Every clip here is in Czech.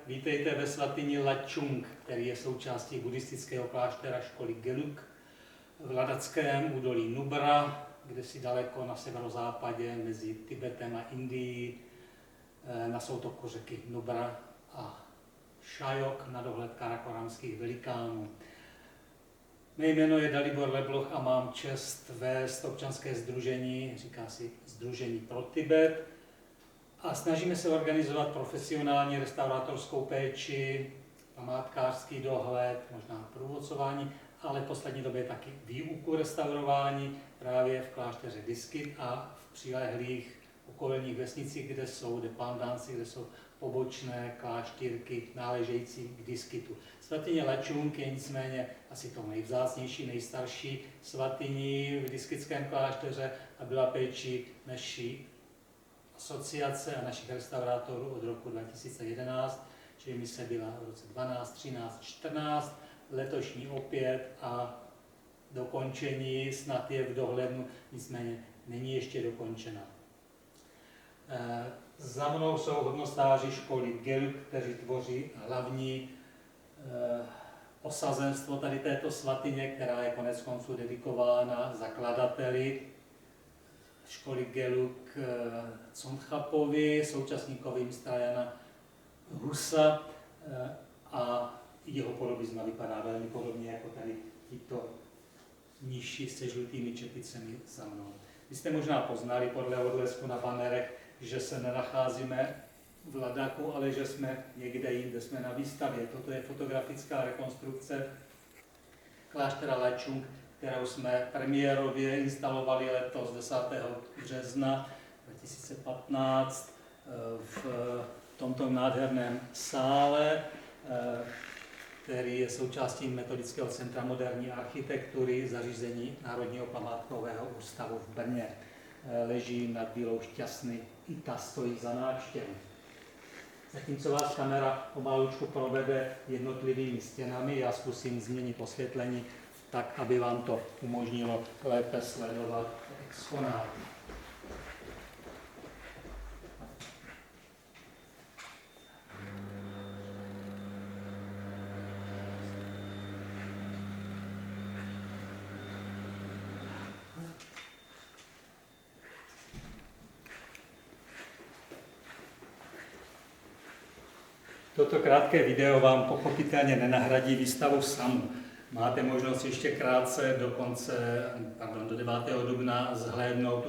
Vítejte ve svatyni Lachung, který je součástí buddhistického kláštera školy Gelug v ladackém údolí Nubra, kde si daleko na severozápadě mezi Tibetem a Indií na soutoku řeky Nubra a Šajok na dohled karakoramských velikánů. Mé jméno je Dalibor Lebloch a mám čest vést občanské sdružení, říká si Sdružení pro Tibet, a snažíme se organizovat profesionální restaurátorskou péči, památkářský dohled, možná průvodcování, ale v poslední době taky výuku restaurování právě v klášteře Diskit a v přilehlých okolních vesnicích, kde jsou dependanci, kde jsou pobočné kláštírky náležející k Diskitu. Svatyně Lachung je nicméně asi tou nejvzácnější, nejstarší svatyní v diskitském klášteře a byla péčí naší asociace a našich restaurátorů od roku 2011, čili mise byla v roce 12, 13, 14, letošní opět a dokončení snad je v dohlednu, nicméně není ještě dokončena. Za mnou jsou hodnostáři školy Gelug, kteří tvoří hlavní osazenstvo tady této svatyně, která je konec konců dedikována zakladateli školy Gelug Tsongkhapovi, současníkovi mistra Jana Husa, a jeho podobizna vypadá velmi podobně jako tady tito nižší se žlutými čepicemi za mnou. Vy jste možná poznali podle odlesku na banerech, že se nenacházíme v Ladaku, ale že jsme někde jinde, jsme na výstavě. Toto je fotografická rekonstrukce kláštera Lachung, kterou jsme premiérově instalovali letos 10. března 2015 v tomto nádherném sále, který je součástí Metodického centra moderní architektury, zařízení Národního památkového ústavu v Brně. Leží nad Bílou Šťastný, i ta stojí za návštěvu. Zatímco vás kamera pomalučku provede jednotlivými stěnami, já zkusím změnit osvětlení tak, aby vám to umožnilo lépe sledovat exponáty. Toto krátké video vám pochopitelně nenahradí výstavu samu. Máte možnost ještě krátce do 9. dubna zhlédnout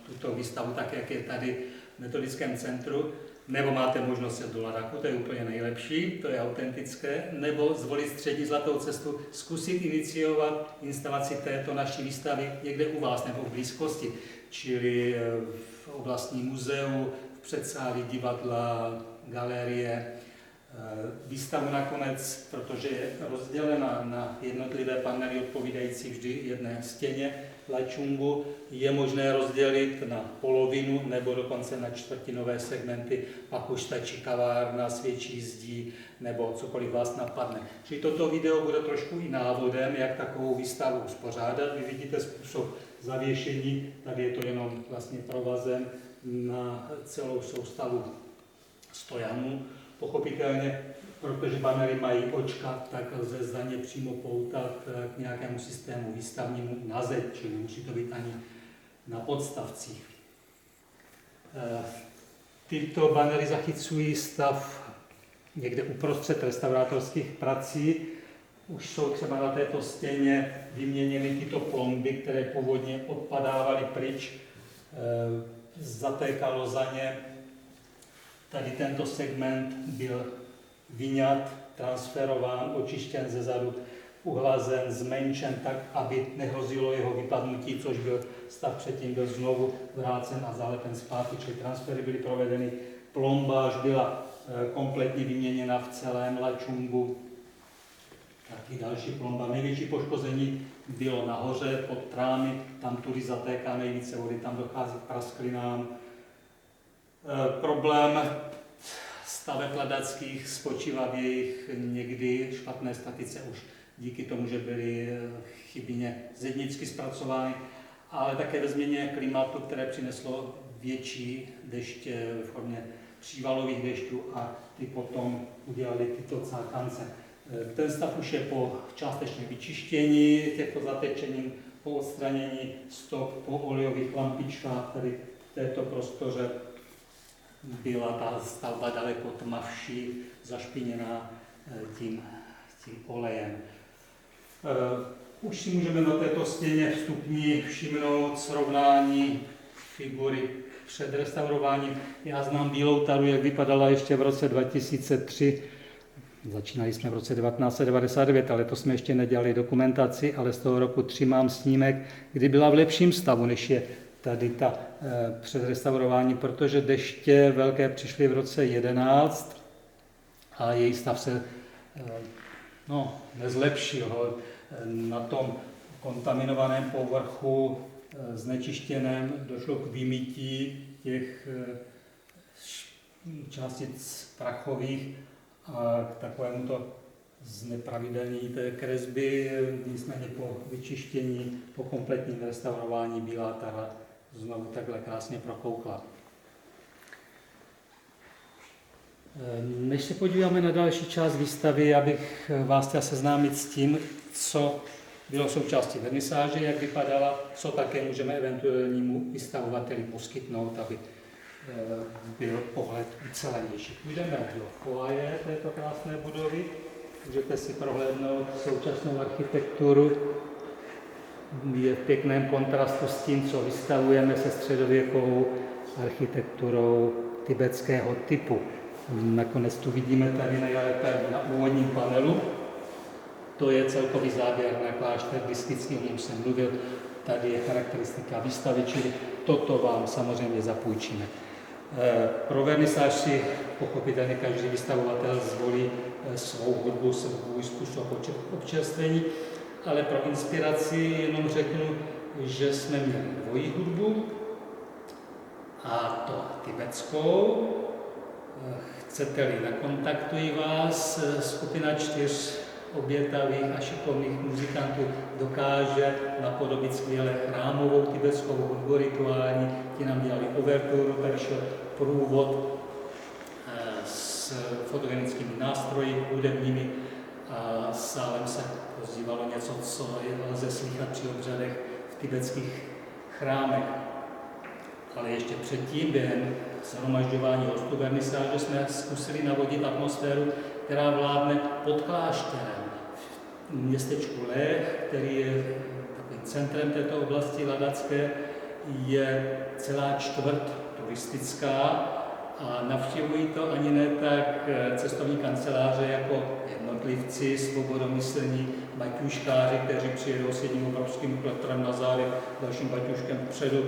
tuto výstavu tak, jak je tady v Metodickém centru, nebo máte možnost jít do Ladaku, to je úplně nejlepší, to je autentické, nebo zvolit střední zlatou cestu, zkusit iniciovat instalaci této naší výstavy někde u vás nebo v blízkosti, čili v oblastním muzeu, v předsálí divadla, galerie. Výstavu nakonec, protože je rozdělena na jednotlivé panely odpovídající vždy jedné stěně Lachungu, je možné rozdělit na polovinu nebo dokonce na čtvrtinové segmenty, pak už stačí kavárna, svědčí zdí nebo cokoliv vás napadne. Čili toto video bude trošku i návodem, jak takovou výstavu uspořádat. Vy vidíte způsob zavěšení, tady je to jenom vlastně provazem na celou soustavu stojanů. Pochopitelně, protože banery mají očka, tak lze za ně přímo poutat k nějakému systému výstavnímu na zeď, čili nemusí to být ani na podstavcích. Tyto banery zachycují stav někde uprostřed restaurátorských prací. Už jsou třeba na této stěně vyměněny tyto plomby, které původně odpadávaly pryč, zatékalo za ně. Tady tento segment byl vyňat, transferován, očištěn ze zadu, uhlazen, zmenšen tak, aby nehrozilo jeho vypadnutí, což byl stav předtím, byl znovu vrácen a zalepen zpátky, čili transfery byly provedeny. Plombáž byla kompletně vyměněna v celém Lachungu. Taky další plomba. Největší poškození bylo nahoře pod trámy, tam tudy zatéká nejvíce vody, tam dochází k prasklinám. Problém staveb ladackých spočívá v jejich někdy špatné statice už díky tomu, že byly chybně zednicky zpracovány, ale také ve změně klimatu, které přineslo větší deště v formě přívalových dešťů a ty potom udělali tyto cákance. Ten stav už je po částečném vyčištění těchto zatečenin, po odstranění stop, po olejových lampičkách, tady v této prostoře byla ta stavba daleko tmavší, zašpiněná tím olejem. Už si můžeme na této stěně vstupní všimnout srovnání figury před restaurováním. Já znám Bílou taru, jak vypadala ještě v roce 2003. Začínali jsme v roce 1999, ale to jsme ještě nedělali dokumentaci, ale z toho roku 3 mám snímek, kdy byla v lepším stavu, než je tady ta před restaurováním, protože deště velké přišly v roce 11 a její stav se nezlepšil. Na tom kontaminovaném povrchu znečištěném došlo k vymytí těch částic prachových a k takovému to znepravidelní té kresby. Nicméně po vyčištění, po kompletním restaurování Bílá tara znovu takhle krásně prokoukla. Než se podíváme na další část výstavy, abych vás chtěl seznámit s tím, co bylo součástí vernisáže, jak vypadala, co také můžeme eventuálnímu vystavovateli poskytnout, aby byl pohled ucelenější. Půjdeme do foaje této krásné budovy, můžete si prohlédnout současnou architekturu. Je v pěkném kontrastu s tím, co vystavujeme se středověkovou architekturou tibetského typu. Nakonec tu vidíme tady nejlépe na úvodním panelu. To je celkový záběr na klášter Bystrický, o něm jsem mluvil. Tady je charakteristika výstavy, čili toto vám samozřejmě zapůjčíme. Pro vernisáž si pochopitelně každý vystavovatel zvolí svou hudbu, svůj způsob občerstvení, ale pro inspiraci jenom řeknu, že jsme měli dvojí hudbu, a to tibetskou. Chcete-li, nakontaktuji vás, skupina 4 obětavých a šikovných muzikantů dokáže napodobit skvěle chrámovou tibetskou hudbu rituální. Ti nám dělali overturu, tady šel průvod s fotogenickými nástroji hudebními a sálem se rozdívalo něco, co lze slychat při obřadech v tibetských chrámech. Ale ještě předtím, během shromažďování hostů vernisáže, jsme zkusili navodit atmosféru, která vládne pod klášterem. V městečku Lech, který je takovým centrem této oblasti ladacké, je celá čtvrt turistická a navštěvují to ani ne tak cestovní kanceláře jako jednotlivci, svobodomyslní baťuškáři, kteří přijedou s jedním obrovským kletrem na závěr, dalším baťuškem vpředu.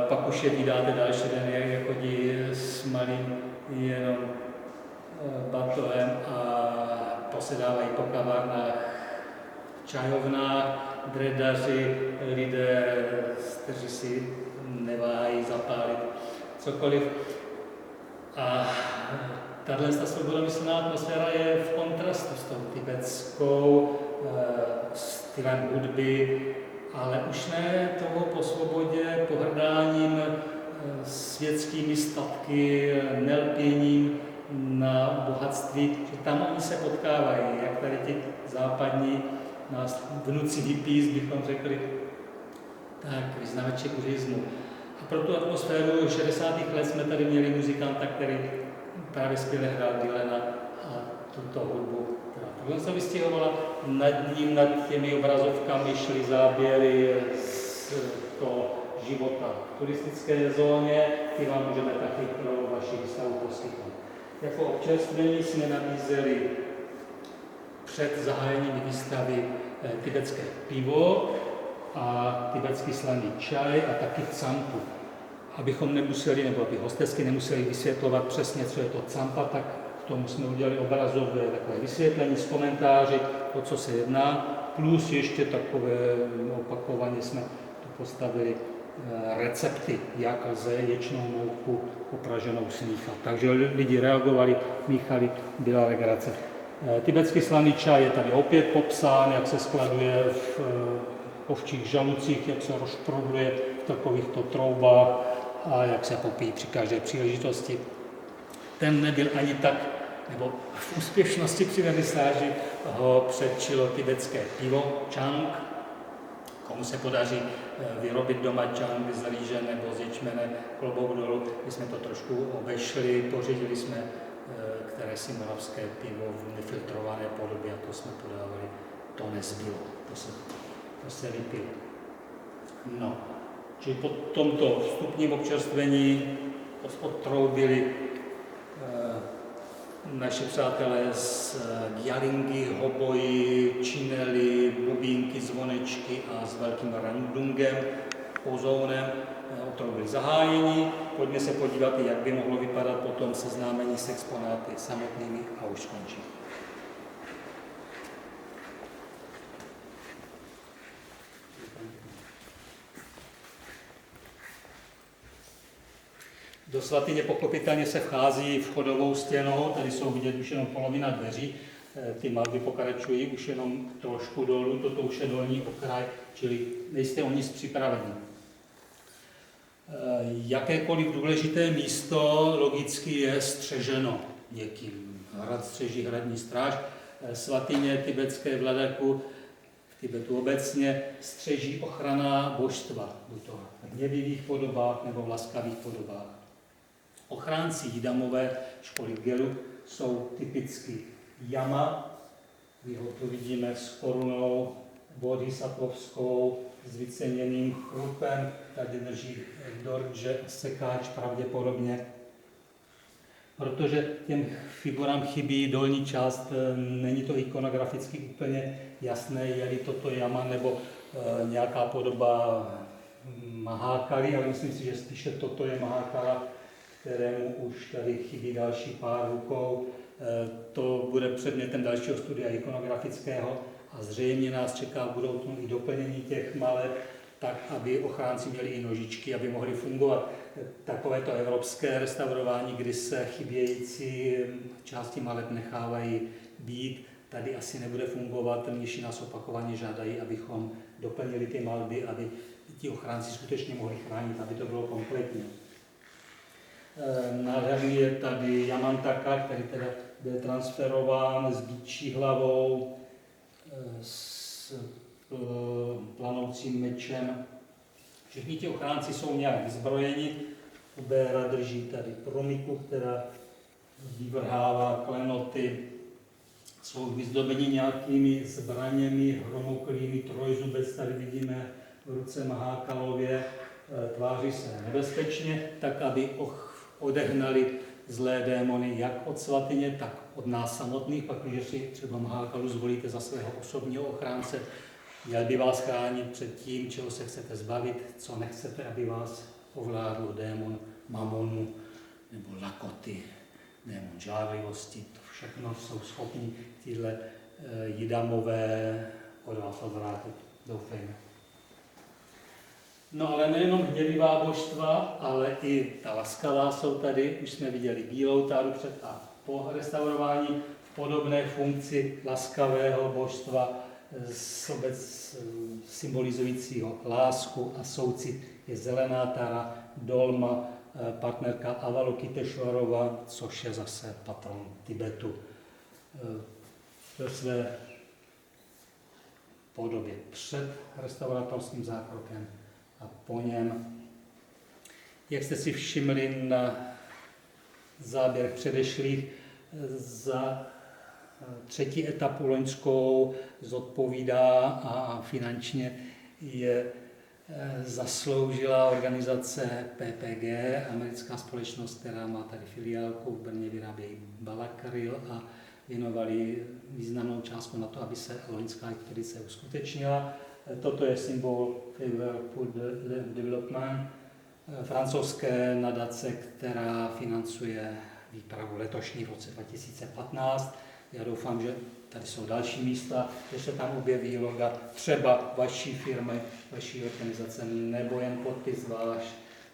Pak už je vydáte další den, jak chodí s malým jenom batohem a posedávají po kavárnách, čajovnách, dredaři, lidé, kteří si neváhají zapálit cokoliv. A tato svobodomyslná atmosféra je v kontrastu s tou tibetskou stylem hudby, ale už ne toho po svobodě, pohrdáním světskými statky, nelpěním na bohatství, že tam oni se potkávají, jak tady ti západní nás vnuci hippies, bychom řekli, tak vyznavači buddhismu. A pro tu atmosféru 60. let jsme tady měli muzikanta, který právě skvěle hrál Dylana a tuto hudbu. Tohle se vystihovala, nad těmi obrazovkami šly záběry z toho života v turistické zóně, ty vám můžeme taky pro vaši výstavu poskytnout. Jako občerstvení jsme nabízeli před zahájením výstavy tibetské pivo a tibetský slaný čaj a taky campu. Abychom nemuseli, nebo aby hostesky nemuseli vysvětlovat přesně, co je to campa, tak k tomu jsme udělali obrazové takové vysvětlení s komentáři, o co se jedná, plus ještě takové opakovaně jsme tu postavili recepty, jak lze ječnou mouku opraženou smíchat. Takže lidi reagovali, míchali, byla legrace. Tibetský slaný čaj je tady opět popsán, jak se skladuje v ovčích žalucích, jak se rozproduje v takovýchto troubách a jak se popíjí při každé příležitosti. ten nebyl ani tak, nebo v úspěšnosti při vernisáži ho předčilo tibetské pivo Chang. Komu se podaří vyrobit doma Chang z rýže nebo z ječmene, klobouk dolů. My jsme to trošku obešli, pořídili jsme kterési moravské pivo v nefiltrované podobě a to jsme podávali. To nezbylo, to se vypilo. No, čili po tomto vstupním občerstvení odtroubili naši přátelé z gyalingy, hoboji, činely, bubínky, zvonečky a s velkým randungem, pozónem, odtroubili zahájení. Pojďme se podívat, jak by mohlo vypadat potom seznámení s exponáty samotnými a už skončí. Do svatyně pochopitelně se vchází vchodovou stěnou, tady jsou vidět už jenom polovina dveří, ty malby pokračují už jenom trošku dolů, toto už je dolní okraj, čili nejste o nic připraveni. Jakékoliv důležité místo logicky je střeženo někým. Hrad střeží hradní stráž, svatyně tibetské v Ladaku, v Tibetu obecně, střeží ochranná božstva, buď to v hněvivých podobách nebo v laskavých podobách. Ochránci Jidamové školy Gelu jsou typicky Jama, my ho tu vidíme s korunou bodhisattvovskou, s vyceněným chrupem, tady drží Dorje sekáč pravděpodobně. Protože těm figurám chybí dolní část, není to ikonograficky úplně jasné, je-li toto Jama nebo nějaká podoba Mahákaly, ale myslím si, že spíše toto je Mahákala, kterému už tady chybí další pár rukou. To bude předmětem dalšího studia ikonografického a zřejmě nás čeká v budoucnu i doplnění těch maleb, tak, aby ochránci měli i nožičky, aby mohli fungovat. Takovéto evropské restaurování, kdy se chybějící části maleb nechávají být, tady asi nebude fungovat. Mniši nás opakovaně žádají, abychom doplnili ty malby, aby ti ochránci skutečně mohli chránit, aby to bylo kompletní. Nádherný je tady Yamantaka, který teda byl transferován s býčí hlavou, s planoucím mečem. Všichni ti ochránci jsou nějak vyzbrojeni. Ubéra drží tady promiku, která vyvrhává klenoty. Jsou vyzdobeni nějakými zbraněmi, hromoklými, trojzubec tady vidíme v ruce Mahákalově. Tváří se nebezpečně, tak aby odehnali zlé démony jak od svatyně, tak od nás samotných. Pak, když si třeba Mahákalu zvolíte za svého osobního ochránce, měl by vás chránit před tím, čeho se chcete zbavit, co nechcete, aby vás ovládl démon mamonu nebo lakoty, démon žárlivosti. To všechno jsou schopni tyhle Jidamové od vás odvrátit. Doufejme. No ale nejenom hněvivá božstva, ale i ta laskavá jsou tady. Už jsme viděli bílou táru před a po restaurování v podobné funkci laskavého božstva symbolizujícího lásku a soucit je zelená tára Dolma, partnerka Avalokiteshvarova, což je zase patron Tibetu. Ve své podobě před restauratorským zákrokem a po něm. Jak jste si všimli na záběrech předešlých, za třetí etapu loňskou zodpovídá a finančně je zasloužila organizace PPG, americká společnost, která má tady filiálku v Brně, vyrábějí Balakaril a věnovali významnou částku na to, aby se loňská expedice uskutečnila. Toto je symbol Favor for Development, francouzské nadace, která financuje výpravu letošní v roce 2015. Já doufám, že tady jsou další místa, že se tam objeví loga třeba vaší firmy, vaší organizace, nebo jen podpis váš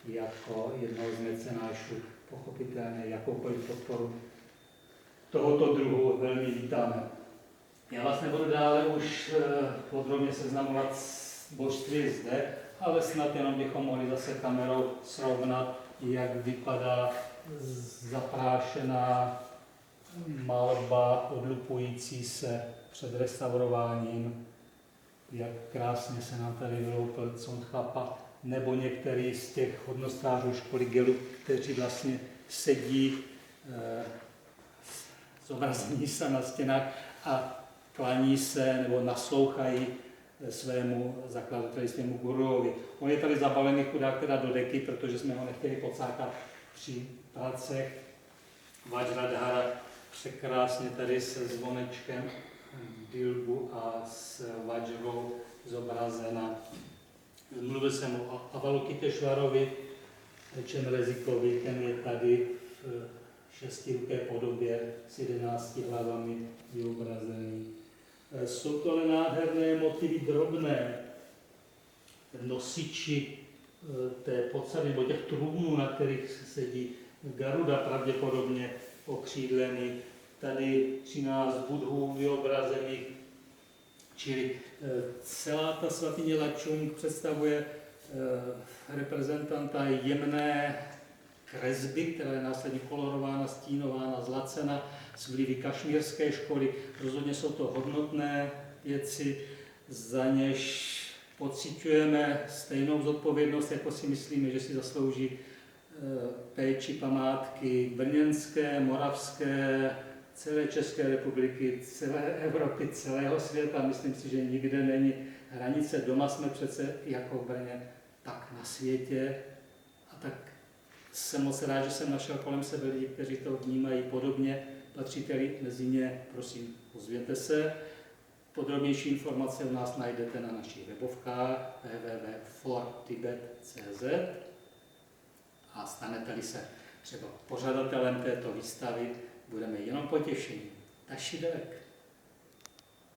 jako jednoho z mecenášů. Pochopitelně jakoukoliv podporu tohoto druhu velmi vítáme. Já vás nebudu dále už podrobně seznamovat s božství zde, ale snad jenom bychom mohli zase kamerou srovnat, jak vypadá zaprášená malba odlupující se před restaurováním, jak krásně se nám tady vyloupil Congchapa, nebo některý z těch hodnostářů školy Gelu, kteří vlastně sedí zobrazení se na stěnách a klaní se nebo naslouchají svému zakladateli, svému guruovi. On je tady zabalený chudák teda do deky, protože jsme ho nechtěli pocákat při pracech. Vajradhara překrásně tady se zvonečkem dilbu a s vajrou zobrazena. Mluvil jsem o Avalokiteshvarovi, Čemrezikovi, ten je tady v šestiruké podobě s 11 hlavami vyobrazený. Jsou to ale nádherné motivy drobné, nosiči té podsady, nebo těch trůnů, na kterých sedí Garuda pravděpodobně okřídlený. Tady 13 budhů vyobrazených, čili celá ta svatyně Lačung představuje reprezentanta jemné kresby, která je následně kolorována, stínována, zlacena z vlivy kašmírské školy. Rozhodně jsou to hodnotné věci, za něž pociťujeme stejnou zodpovědnost, jako si myslíme, že si zaslouží péči památky brněnské, moravské, celé České republiky, celé Evropy, celého světa. Myslím si, že nikde není hranice. Doma jsme přece jako v Brně, tak na světě. A tak jsem moc rád, že jsem našel kolem sebe lidi, kteří to vnímají podobně. Patříte-li mezi ně, prosím, ozvěte se. Podrobnější informace u nás najdete na našich webovkách www.fortibet.cz a stanete-li se třeba pořadatelem této výstavy, budeme jenom potěšení. Taši Delek.